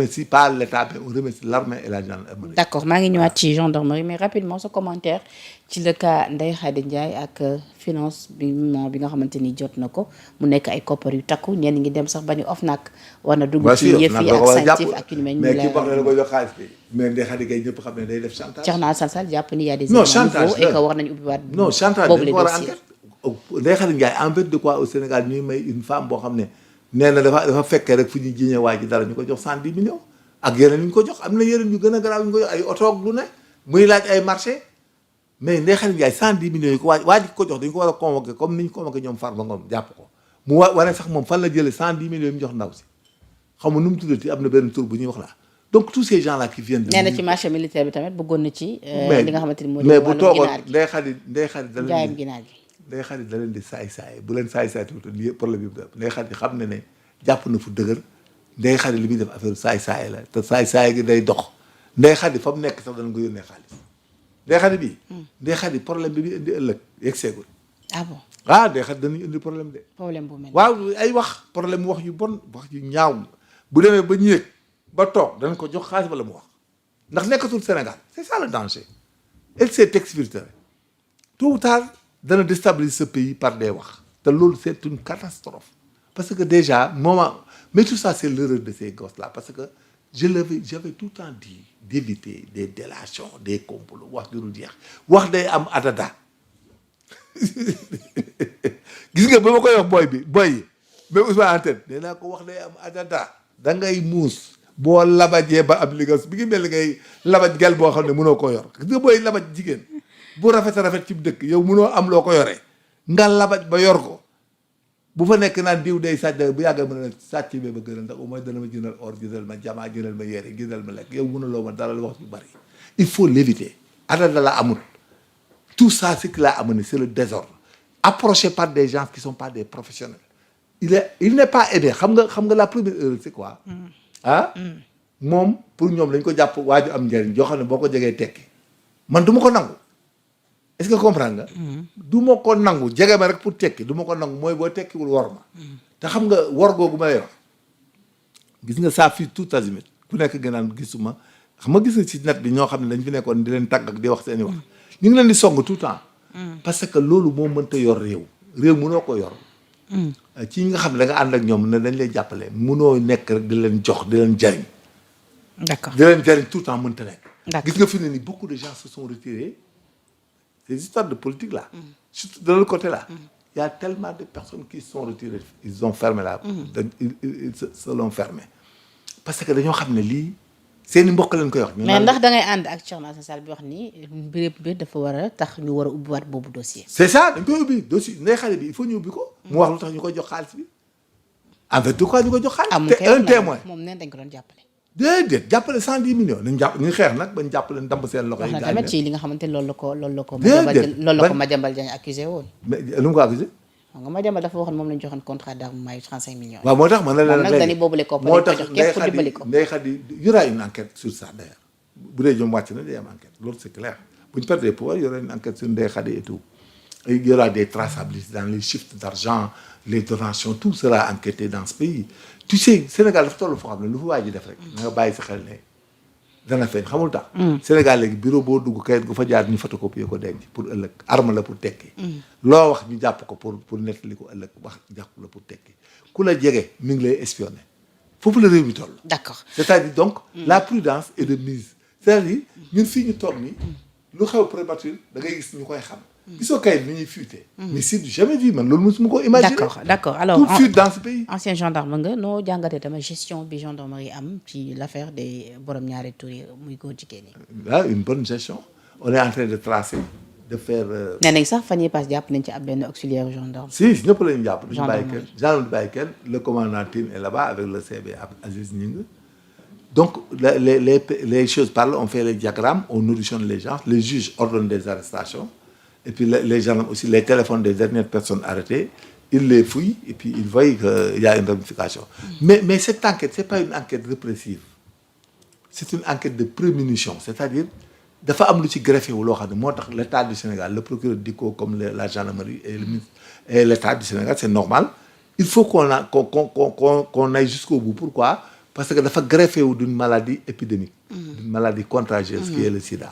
remercie pas l'État, mais on remercie l'armée et la gendarmerie. d'accord maa ngi ñëwaat ci gendarmerie mais rapidement sa commentaire ci le cas Ndeye Khady Ndiaye ak financement bi nga xamante ni jot na ko mu nekk ay koppar yu takku ñenn ngi dem sax ba ni OFNAC war na dugg ci yëf yi ak Sanctif ak yu ni mel. mais ki wax ne da koy jox xaalis bi mais Ndeye Khady Ndiaye ñëpp xam ne day def chantage. Thierno Alassane Sall jàpp ni y a des non éléments chantage nouveaux et que war nañu ubbiwaat. non chantage boobu dañ les ko war a dossiers. enquête. Ndeye Khady Ndiaye en fait de quoi au Sénégal ñuy may une femme boo xam ne nee na dafa fekkee rek fu ñuy jiñee waa ji dara ñu ko jox 110 millions. ak yeneen ñu ko jox am na yeneen yu gën a garaaw ñu ko jox ay oto ak lu ne muy laaj ay marché mais Ndeye Khady Ndiaye 110 millions yi ko waa ji ko jox dañu ko war a convoqué comme ni ñu convoqué ñoom Farba Ngom jàpp ko mu wane sax moom fan la jëlee 110 millions yi mu jox ndaw si xam nga nu mu tuddati am na benn tur bu ñuy wax la donc tous ces gens là qui viennent. nee na ci marché militaire bi tamit bëggoon na ci. li nga xamante ni moo di mais bu wàllu toogoon ginaar gi Ndeye Khady da njaayam ginaar gi. Ndeye Khady da leen di saay-saay bu leen saay-saay tuuti lii problème bi Ndeye Khady xam ne ne jàpp na fu dëgër Ndeye Khady li muy def affaire saay-saay la te saay-saay gi day dox Ndeye Khady fa mu nekk sax danañ ko yónnee xaalis Ndeye Khady bii. Ndeye Khady problème bi indi ëllëg yegg seegul. ah bon ah Ndeye Khady danañ indi problème de. problème bu mel. waaw ay wax problème wax yu bon wax yu ñaaw bu demee ba ñëwee ba toog danañ ko jox xaalis bala mu wax ndax nekkatul Sénégal c'est ça le danger. elle s'est exfiltrée tôt ou tard dana déstabiliser ce pays par des wax te loolu c'est une catastrophe parce que déjà moment. Mais tout ça, c'est l'erreur de ces gosses-là. Parce que j'avais tout le temps dit d'éviter des délations, des complots. Wax du dire. Wax day am adada. Gis nga ba ma koy wax boy yi mais Ousmane en tête nee naa ko wax day am adada. da ngay muus boo labajee ba am li nga bi ngi mel ni ngay labaj gel boo xam ne mënoo ko yor gis nga booy labaj jigéen bu rafet ci dëkk yow mënoo am loo ko yoree nga labaj ba yor ko. bu fa nekk naan diw day sàcc bu yàgg mën a sàcc bi ba gënal ndax au moins dana ma jëndal or jëndal ma jamaa jëndal ma yére jëndal ma lekk yow mënuloo ma dara wax yu bari il faut l'éviter adada la amul tout ça ce qui l'a amené c'est le désordre approché par des gens qui sont pas des professionnels il n'est pas aidé xam nga la première erreur c'est quoi moom pour ñoom dañ ko jàpp waaju am njëriñ joo xam ne boo ko jegee tekki man du ma ko nangu est-ce que comprendre nga. du ma ko nangu jege ma rek pour tekki du ma ko nangu mooy boo tekkiwul wor ma. te xam nga wor googu ma lay wax gis nga saa fii tout azimut ku nekk nga naan gisuma xam nga gis nga ci net bi ñoo xam ne dañ fi nekkoon di leen tàgg ak di wax seeni wax. ñu ngi leen di song tout le temps. parce que loolu moo mënta yor réew. réew mënoo ko yor. ci ñi nga xam ne da nga ànd ak ñoom ne dañ lay jàppale mënoo nekk rek di leen jox di leen jariñ. d'accord di leen jariñ tout le temps mënta nekk. d'accord gis nga fi ne nii beaucoup de gens se sont retirés. Ces histoires de politique là, surtout de l'autre côté là, il y a tellement de personnes qui se sont retirées, ils ont fermé là, ils se l'ont fermé. Parce que dañoo xam ne lii seeni mbokk leen koy wax. mais ndax da ngay ànd ak Thierno Alassane Sall bi wax ni mbir dafa war a tax ñu war a ubbiwaat boobu dossier. c'est ça dañ koy ubbi dossier Ndeye Khady bi il faut ñu ubbi ko. mu wax lu tax ñu koy jox xaalis bi. en fait de quoi ñu koy jox xaalis. te un témoin moom nee dañ ko doon jàppale. déedéet jàppale 110 millions nañ jàpp ñu xeex nag bañ jàppale ndamb seen loxo yi. wax na tamit ci li nga xamante ni loolu la ko. déedéet loolu la ko Madiambal Diagne accusé woon. mais lu mu ko accusé. xam nga Madiambal dafa waxoon moom la ñu joxoon contrat d'armement yu 35 millions. waaw moo tax man la leen nag dañuy boobule ko moo tax jox képp pour dimbali ko. Ndeye Khady y aura une enquête sur ça d'ailleurs bu dee ñoom wàcc na day am enquête loolu c'est clair bu ñu perdre des pouvoirs y aura une enquête sur Ndeye Khady et tout et il y aura des traçabilités dans les chiffres d'argent les donations tout sera enquêté dans ce pays tu sais Sénégal dafa toll foo xam ne lu fa waa ji def rek na nga bàyyi sa xel ne dana feeñ xamul tax Sénégal léegi bureau boo dugg kayit gu fa jaar ñu photocopier ko denc pour ëllëg arme la pour tekki loo wax ñu jàpp ko pour nettali ko ëllëg wax jàpp la pour tekki ku la jege mi ngi lay espionner foofu la réew mi toll d'accord c'est-à-dire donc la prudence est de mise c'est-à-dire ñun fii ñu toog ni lu xew prématuré da ngay gis ñu koy xam gisoo kayit ni ñuy fuité mais c'est du jamais vu man loolu mosuma ko imaginer d'accord alors tout fuite dans ce pays ancien gendarme nga noo jàngatee tamit gestion bi gendarmerie am ci l'affaire des borom ñaari tur yi muy góor jigéen yi là une bonne gestion on est en train de tracer de faire nee nañ sax fan yii pass jàpp nañ ci ab benn auxiliaire gendarme si ñëpp lañu jàpp duñu bàyyi kenn gendarme du bàyyi kenn le commandant Tine est là-bas avec le CB Aziz Gningue donc les choses parlent on fait les diagrammes on auditionne les gens les juges ordonnent des arrestations et puis les gendarmes aussi les téléphones des dernières personnes arrêtées ils les fouillent et puis ils voient qu'il y a une ramification mais cette enquête c'est pas une enquête répressive c'est une enquête de prémunition c'est-à-dire dafa am lu ci greffé wu loo xam ne moo tax l'État du Sénégal le procureur di ko comme la gendarmerie et le ministre et l'État du Sénégal c'est normal il faut qu'on aille jusqu'au bout pourquoi parce que dafa greffé wu d'une maladie épidémique, d'une maladie contagieuse qui est le sida.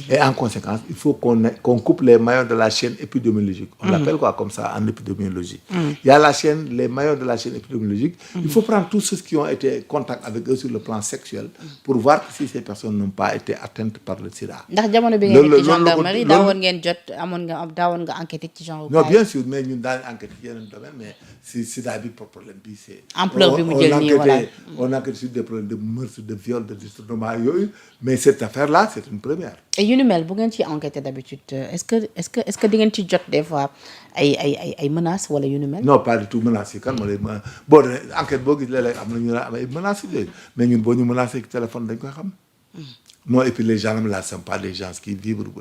Et en conséquence, il faut qu'on coupe les maillons de la chaîne épidémiologique. On l'appelle quoi comme ça en épidémiologie. Il y a la chaîne, les maillons de la chaîne épidémiologique. Il faut prendre tous ceux qui ont été en contact avec eux sur le plan sexuel pour voir si ces personnes n'ont pas été atteintes par le sida. ndax jamono bi ngeen nekk ci gendarmerie daawoon ngeen jot daawoon nga enquêté ci genre. Non, bien sûr, mais ñun daañu enquête ci yeneen domaine, mais si sida bi problème bi c'est ampleur bi mu jël nii voilà. On enquête sur des problèmes de meurtre, de viol, de détournement yooyu, mais cette affaire-là, c'est une première. et yu ni mel bu ngeen ci enquêté d'habitude est-ce que di ngeen ci jot des fois ay menaces wala yu ni mel. Non, pas du tout menaces yi kan moo lay boo de enquête boo gis léeg-léeg am na ñu am ay menaces yooyu mais ñun boo ñu menacé ci téléphone dañ koy xam. Non, et puis les gendarmes là sont pas des gens qui vibrent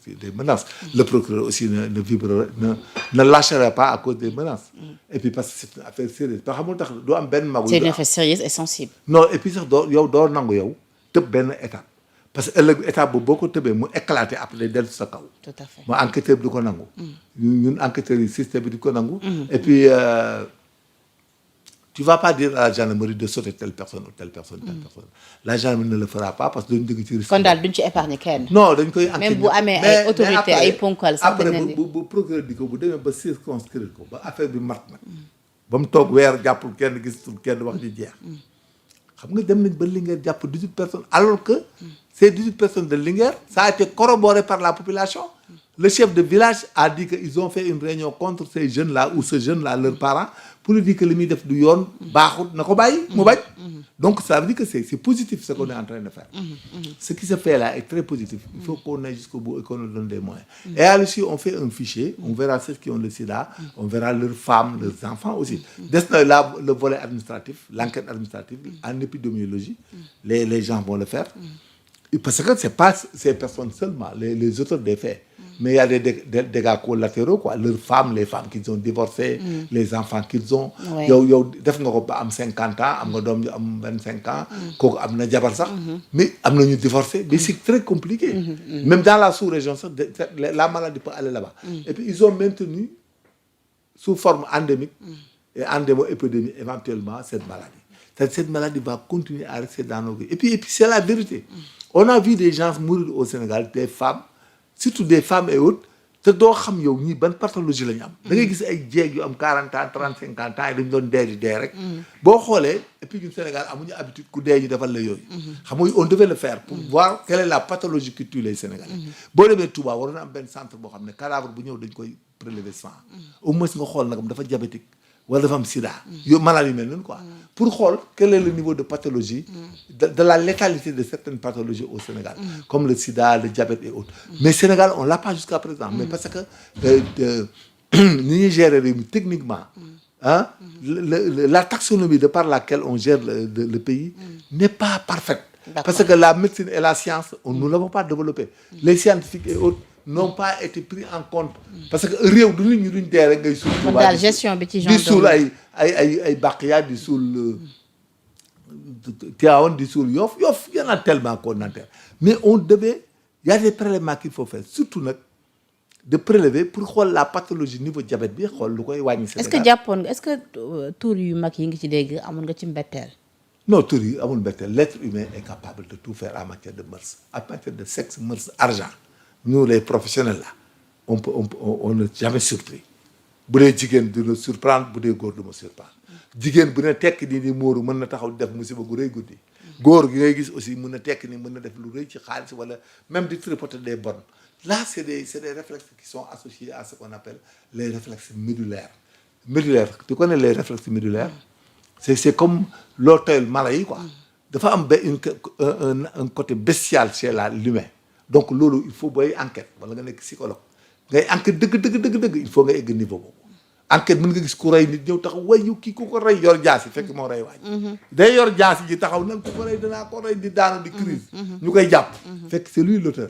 des menaces. Le procureur aussi ne lâchera pas à cause des menaces. Et puis parce que c'est une affaire sérieuse parce que xamul tax doo am benn magu. c'est une affaire sérieuse et sensible. Non, et puis sax doo nangu yow tëb benn étape parce que ëllëg étape boobu boo ko tëbee mu éclaté après day dellu sa kaw. tout à fait mu enquêteur bi du ko nangu. ñun enquêteurs yi système bi du ko nangu. Et puis tu vas pas dire à la gendarmerie de sauter telle personne ou telle personne. La gendarmerie ne le fera pas parce que duñ dëgg ci risque. kon daal duñ ci épargner kenn. non dañ koy. même bu amee ay autorité ay ponkal sax après bu procureur di ko bu demee ba circonscrire ko ba affaire bi mat nag. ba mu toog weer jàppul kenn gisul kenn wax ji jeex. xam nga dem nañ ba Linguère jàpp 18 personnes alors que ces 18 personnes de Linguère ça a été corroboré par la population. Le chef de village a dit que ils ont fait une réunion contre ces jeunes-là ou ce jeune-là leurs parents pour lui dire que li muy def du yoon baaxut na ko bàyyi mu bañ. Donc ça veut dire que c'est positif ce qu'on est en train de faire. Ce qui se fait là est très positif. Il faut qu'on aille jusqu'au bout et qu'on nous donne des moyens. Et à l'issue on fait un fichier, on verra ceux qui ont le sida, on verra leurs femmes, leurs enfants aussi. Des na là le volet administratif, l'enquête administrative en épidémiologie, les gens vont le faire. Parce que c'est pas ces personnes seulement, les auteurs des faits. Mais il y a des dégâts collatéraux, quoi. Leurs femmes, les femmes qu'ils ont divorcées, les enfants qu'ils ont. yow def nga ko ba am 50 ans, am nga doom yu am 25 ans. kooku am na jabar sax. mais am na ñu divorcé. Mais c'est très compliqué. Même dans la sous-région sax la maladie peut aller là-bas. Et puis ils ont maintenu sous forme endémique et endémo-épidémie éventuellement cette maladie. Cette maladie va continuer à rester dans nos vies. Et puis c'est la vérité. On a vu des gens mourir au Sénégal, des femmes, surtout des femmes et autres, te doo xam yow ñii ban pathologie la ñu am. Da ngay gis ay jeeg yu am 40 ans 35 ans yi dañu doon dee rek. boo xoolee et puis ñun Sénégal amuñu habitude ku dee ñu defal la yooyu. xam nga on devait le faire pour voir quelle est la pathologie qui tue les Sénégalais. boo demee Touba waroon na am benn centre boo xam ne cadavre bu ñëw dañ koy prélever sang. au moins nga xool nag dafa diabétique wala dafa am sida. yow malade yu mel noonu quoi. pour xool quel est le niveau de pathologie de la létalité de certaines pathologies au Sénégal comme le sida, le diabète et autres. Mais Sénégal on l'a pas jusqu'à présent. Mais parce que ni ñuy gérer réew mi techniquement la taxonomie de par laquelle on gère le pays n'est pas parfaite. Parce que la médecine et la science nous l'avons pas développé. Les scientifiques et autres n'ont pas été pris en compte. Parce que réew du nit ñi duñ dee rek ngay suul. daal gestion bi ci genre di suul ay Baqiya di suul Tivaouane di suul Yoff y en a tellement qu'on enterre. Mais il y a des prélèvements qu'il faut faire surtout nag de prélever pour xool la pathologie niveau diabète bi xool lu koy wàññi Sénégal. est-ce que jàppoon nga est-ce que tour yu mag yi ngi ci dégg amoon nga ci mbetteel. Non, tour yi amul mbetteel. L'être humain est capable de tout faire en matière de mœurs, en matière de sexe, mœurs, argent. Nous les professionnels là on n'est jamais surpris. bu dee jigéen dina surprendre bu dee góor du ma surprendre. jigéen bu ne tekk nii ni móoru mën na taxaw def musiba gu rëy guddi. góor gi ngay gis aussi mën na tekk ni mën na def lu rëy ci xaalis wala même di tripoter des bonnes. Là c'est des réflexes qui sont associés à ce qu'on appelle les réflexes médulaires. Tu connais les réflexes médulaires? C'est comme loo tooyal mala yi quoi. dafa am un côté bestial chez l'humain. Donc loolu il faut booy enquête wala nga nekk psychologue ngay enquête dëgg il faut nga egg niveau boobu. Enquête mën nga gis ku rey nit ñëw taxaw way yu kii ku ko rey yor jaasi fekk moo rey waaj. day yor jaasi ji taxaw nag ku ko rey danaa ko rey di daanu di crise ñu koy jàpp. fekk c'est lui l'auteur.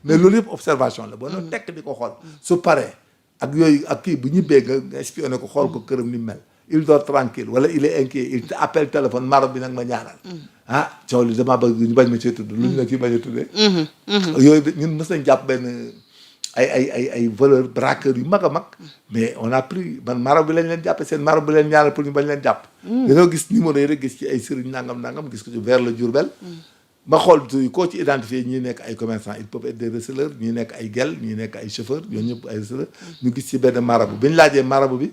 mais loolu yëpp observation la boo doon tekk di ko xool su paree ak yooyu ak kii bu ñibbee nga espionné ko xool ko këram ni mel. il dort tranquille wala il est inquiet il appelle téléphone maro bi nag ma ñaanal. coow li damaa bëgg ñu bañ ma cee tudd lu ñu la ci bañ a tuddee. yooyu ñun mës nañ jàpp benn ay voleurs braqueurs yu mag a mag mais on a pris man marabu bi lañ leen jàppe seen marabu bi leen ñaanal pour ñu bañ leen jàpp dañoo gis numéro yi rek gis ci ay sëriñ nangam gis ko ci vers le Diourbel ma xool tur yi koo ci identifié ñii nekk ay commerçants ils peuvent être des receleurs ñii nekk ay gel ñii nekk ay chauffeurs ñooñu ñëpp ay receleurs ñu gis ci benn marabu bi ñu laajee marabu bi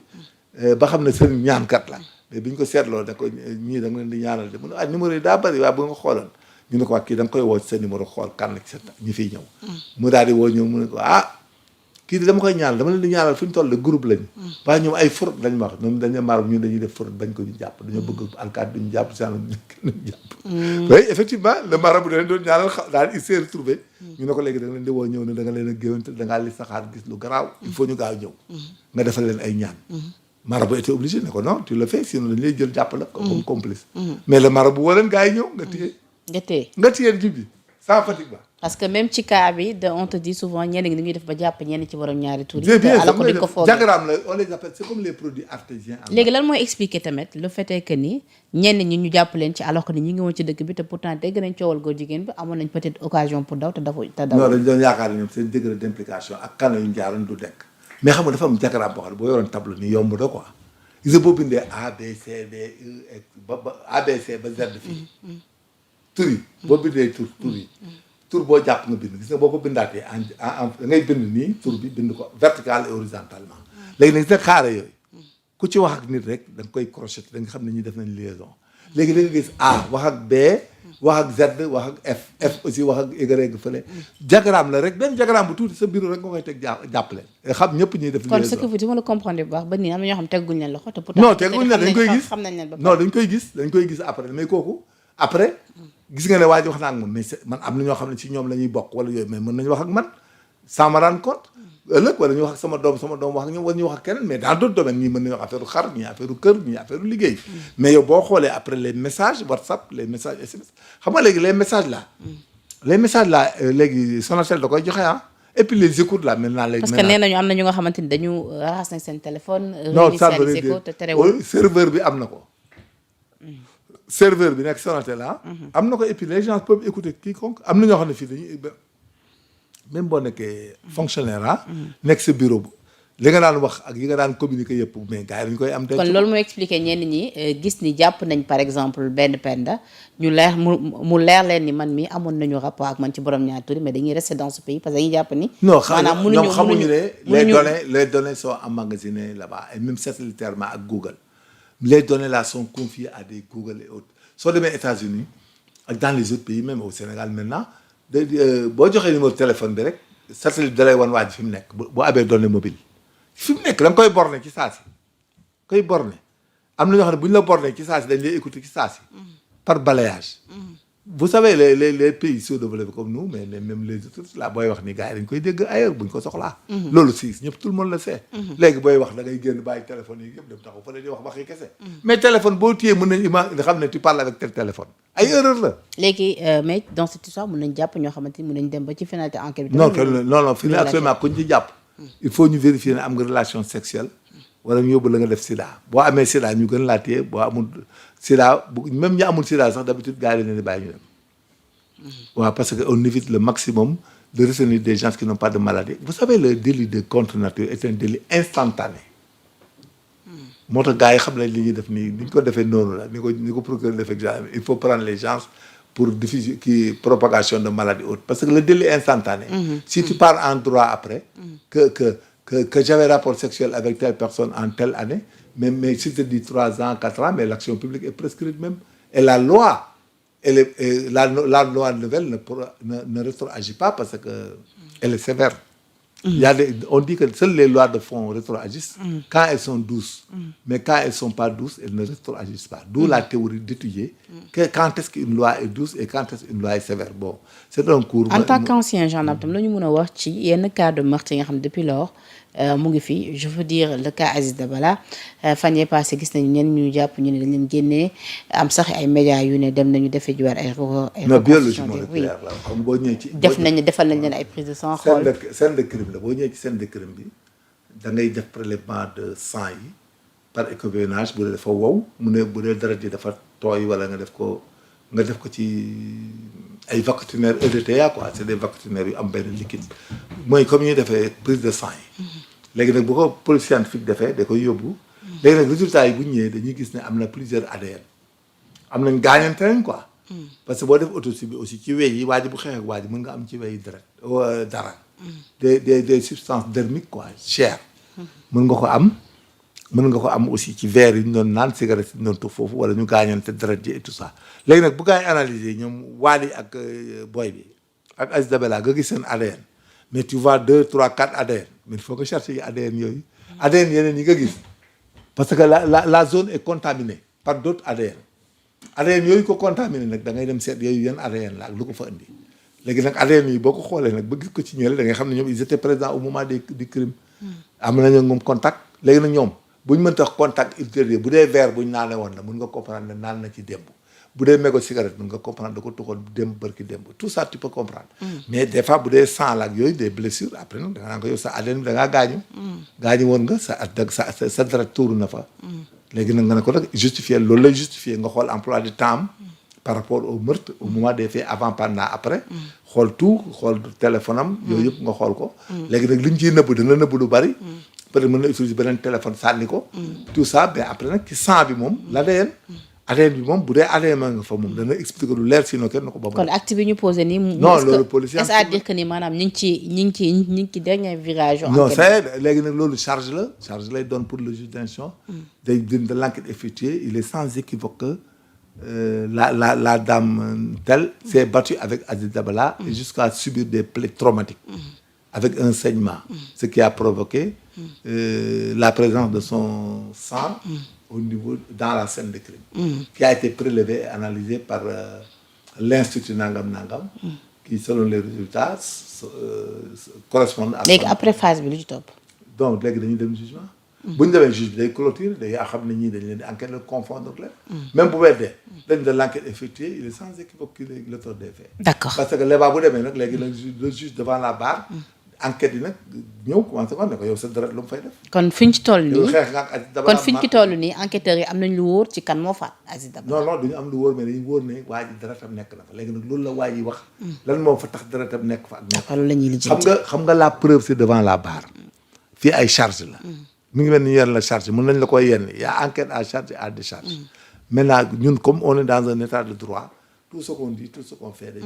ba xam ne sëriñ ñaankat la mais bi ñu ko seetloo da ko ñii da nga leen di ñaanal de mu ne numéro yi daa bëri waaye bu nga xooloon ñu ne ko waa kii da nga koy woo ci sa numéro xool kan la ci sa ñi fiy ñëw mu daal di woo ñëw mu ne ko kii di dama koy ñaanal dama leen di ñaanal fi ñu toll groupe lañu waaye ñoom ay fraude lañ ma wax ñoom dañu marabu ñun dañuy def fraude bañ ko ñu jàpp dañoo bëgg alkaati duñu jàpp saan duñu jàpp oui effectivement le marabu da leen doon ñaanal daal il s'est retrouvé ñu ne ko léegi da nga leen di woo ñëw ne da nga leen a géwante da ngaa li saxaar gis lu garaaw il faut ñu gaaw ñëw nga defal leen ay ñaan marabu était obligé ne ko non tu le fais sinon dañu lay jël jàpp la comme complice mais le marabu woo leen gars yi ñëw nga téye ji bi sans fatigue ba parce que même ci cas bi on te dit souvent ñenn ñi dañuy def ba jàpp ñenn ci borom ñaari tur yi. alors que duñ ko foogee diagramme la on les appelle c'est comme les produits artésiens. léegi lan mooy expliquer tamit le fait est que ni ñenn ñi ñu jàpp leen ci alors que ni ñu ngi woon ci dëkk bi te pourtant dégg nañ coowal góor jigéen bi amoon nañ peut-être occasion pour daw te daw. non dañ doon yaakaar ne ñoom seen degré d'implication ak kan yu ñu jaaroon du dekk mais xam nga dafa am diagramme boo xam ne boo yoroon tableau ni yomb na quoi gis nga boo bindee A B C D E ba A B C ba Z fii tur yi boo bindee tur yi tur boo jàpp nga bind gis nga boo ko bindaatee en da ngay bind nii tur bi bind ko vertical et horizontalement léegi nag gis nga xaare yooyu ku ci wax ak nit rek da nga koy crocheté da nga xam ne ñi def nañ liaison léegi da nga gis A wax ak B wax ak Z wax ak F aussi wax ak Y fële diagramme la rek benn diagramme bu tuuti sa bureau rek nga koy teg jàppale xam ñëpp ñuy def liaison kon ce que vous dites ma la comprendre bu baax ba nii am na ñoo xam tegguñ leen loxo te pourtant non tegguñ leen dañ koy gis xam nañ leen ba non dañ koy gis après mais kooku après gis nga ne waa ji wax naa ak moom mais man am na ñoo xam ne ci ñoom la ñuy bokk wala yooyu mais mën nañu wax ak man sans me rendre compte ëllëg wala ñu wax ak sama doom wax ak ñoom wala ñu wax ak keneen mais dans d'autres domaines ñii mën nañu wax affaire xar ñii affaire kër ñii affaire liggéey mais yow boo xoolee après les messages WhatsApp les messages SMS xam nga léegi les messages là léegi Sonatel da koy joxe et puis les écoutes là maintenant léegi parce que nee nañu am na ñu nga xamante ni dañu raxas nañ seen téléphone non ça veut ko te terewul serveur bi am na ko serveur bi nekk Sonatel am na ko et puis les gens peuvent écouter quiconque am na ñoo xam ne fii dañuy même boo nekkee fonctionnaire nekk sa bureau bu li nga daan wax ak yi nga daan communiquer yëpp mais gars yi dañu koy am. kon loolu mooy expliquer ñenn ñi gis ni jàpp nañ par exemple benn penda ñu leer mu leer leen ni man mi amoon nañu rapport ak man ci borom ñaari tur mais dañuy rester dans ce pays parce que dañuy jàpp ni. maanaam ñoom xamuñu ne les données sont emmagasinées là-bas et même satellitairement ak Google. Les données là sont confiées à des Google et autres soo demee États-Unis ak dans les autres pays même au Sénégal maintenant boo joxee numéro téléphone bi rek satellite da lay wan waa ji fi mu nekk boo amee données mobile fi mu nekk da nga koy borné ci saa si koy borné am na ñoo xam ne bu ñu la borné ci saa si dañ lay écouter ci saa si par balayage. Vous savez les pays sous-développés comme nous mais même les autres là booy wax ni gars yi dañ koy dégg ailleurs buñ ko soxlaa. loolu si ñëpp tout le monde le sait. léegi booy wax da ngay génn bàyyi téléphone yi yëpp dem taxaw fa la di wax waxi kese. mais téléphone boo téyee mën nañu xam ne tu parles avec tel téléphone ay erreur la. léegi mais dans cette histoire mën nañ jàpp ñoo xamante ni mën nañ dem ba ci finalité enquête bi. non fi ne actuellement kuñ ci jàpp. il faut ñu vérifier ne am nga relation sexuelle wala ñu yóbbu la nga def sida boo amee sida ñu gën laa téye boo amul sida même ñu amul sida sax d'habitude gars yi dañ leen di bàyyi ñu dem. waaw parce que on évite le maximum de retenir des gens qui n'ont pas de maladie. Vous savez le délit de contre nature est un délit instantané. moo tax gars yi xam nañ li ñuy def nii ni ñu ko defee noonu la ni ko procureur defee genre il faut prendre les gens pour diffusion propagation de maladies autres parce que le délit instantané. Si tu pars en droit après. que j'avais rapport sexuel avec telle personne en telle année mais si tu dis 3 ans 4 ans mais l'action publique est prescrite même et la loi. La loi nouvelle ne rétroagit pas parce que elle est sévère. Il y a on dit que seules les lois de fond rétroagissent quand elles sont douces. Mais quand elles ne sont pas douces, elles ne rétroagissent pas. D'où la théorie d'étudier quand est-ce qu'une loi est douce et quand est-ce qu'une loi est sévère. Bon, c'est un cours. En tant qu'ancien gendarme, tam la ñu mën a wax ci yenn cas de meurtre yi nga xam depuis lors mu ngi fi je veux dire le cas Aziz Dabala fan yee passé gis nañu ñenn ñu jàpp ñu ne dañ leen génnee am sax ay médias yu ne dem nañu defee jiwaat ay biologie moléculaire la comme boo ñëwee ci defal nañ leen ay prise de sang xool scène de crime la boo ñëwee ci scène de crime bi da ngay def prélèvement de sang yi par écouvillonnage bu dee dafa wow mu ne bu dee deret yi dafa tooy wala nga def ko ci ay vacutaires EDTA quoi c'est des vacutaires yu am benn liquide mooy comme ñuy defee prise de sang yi. léegi nag bu ko police scientifique defee da koy yóbbu. léegi nag résultats yi bu ñu ñëwee dañuy gis ne am na plusieurs ADN. am nañ gaañante nañ quoi. parce que boo def autopsie bi aussi ci wey yi waa ji bu xeex ak waa ji mën nga am ci wey deret dara. des substances dermiques quoi chair. mën nga ko am aussi ci verre yi ñu doon naan cigarette yi ñu doon tux foofu wala ñu gaañante deret ji et tout ça. léegi nag bu gaa yi analyser ñoom Wally ak boy bi ak Aziz Dabala nga gis seen ADN mais tu vois 2 3 4 ADN mais il faut que chercher ADN yooyu. ADN yeneen yi nga gis parce que la zone est contaminée par d'autres ADN. ADN yooyu ko contaminé nag da ngay dem seet yooyu yan ADN la ak lu ko fa indi léegi nag ADN yi boo ko xoolee nag ba gis ko ci ñële da ngay xam ne ñoom ils étaient présents au moment du crime. am nañu moom contact léegi nag ñoom bu ñu mënta contact ultérieur bu dee verre bu ñu naanee woon la mun nga comprendre ne naan na ci démb bu dee mégot cigarette mun nga comprendre da ko tuxoon démb bërki démb tout ça tu peux comprendre. mais des fois bu dee sang la ak yooyu des blessures après nag da nga naan ko yow sa ADN bi da ngaa gaañu. gaañu woon nga sa deret tuuru na fa. léegi nag nga ne ko nag justifier loolu lay justifier nga xool emploi du temps par rapport au meurtre au moment des faits avant pendant après. xool tout xool téléphone am. yooyu yëpp nga xool ko. léegi nag li ñu ciy nëbb dana nëbb lu bari. peut-être mën na utiliser beneen téléphone sànni ko. tout ça mais après nag ci sang bi moom l'ADN. ADN bi moom bu dee ADN ma nga fa moom dana expliquer lu leer sinon kenn na ko ba. kon acte bi ñu posé nii. non loolu policier est-ce à dire que ni maanaam ñu ngi ci dernier virage. non c'est léegi nag loolu charge lay doon pour le juge d'instruction. day de l'enquête effectuée il est sans équivoque que la dame telle s'est battue avec Aziz Dabala et jusqu'à subir des plaies traumatiques. avec un saignement. Ce qui a provoqué la présence de son sang. Au niveau dans la scène de crime. Qui a été prélevé et analysé par l'Institut Nangam Nangam. Qui selon les résultats correspondent à. léegi après phase bi lu ci topp. donc léegi dañuy dem jugement. bu ñu demee juge bi day clôture day xam ne ñii dañ leen di enquête la confondre leen. même bu weddee. dañ de l'enquête effectuée il est sans équivoque qu'il est l'auteur des faits. D'accord parce que léegi bu demee nag léegi le juge devant la barre. enquête yi nag ñëw commencé ko ne ko yow sa deret lu mu fay def. kon fi ñu ci toll nii xeex nga ak Aziz Dabala kon fi ñu ci toll nii enquêteurs yi am nañ lu wóor ci kan moo faat Aziz Dabala. non duñu am lu wóor mais dañu wóor ne waa ji deretam nekk na fa léegi nag loolu la waa ji wax. lan moo fa tax deretam nekk fa ak nekk. loolu la ñuy lijjanti xam nga la preuve c'est devant la barre. fii ay charge la. mi ngi mel ni yenn la charge mën nañ la koy yenn y a enquête à charge et à décharge. maintenant ñun comme on est dans un état de droit tout ce qu'on dit tout ce qu'on fait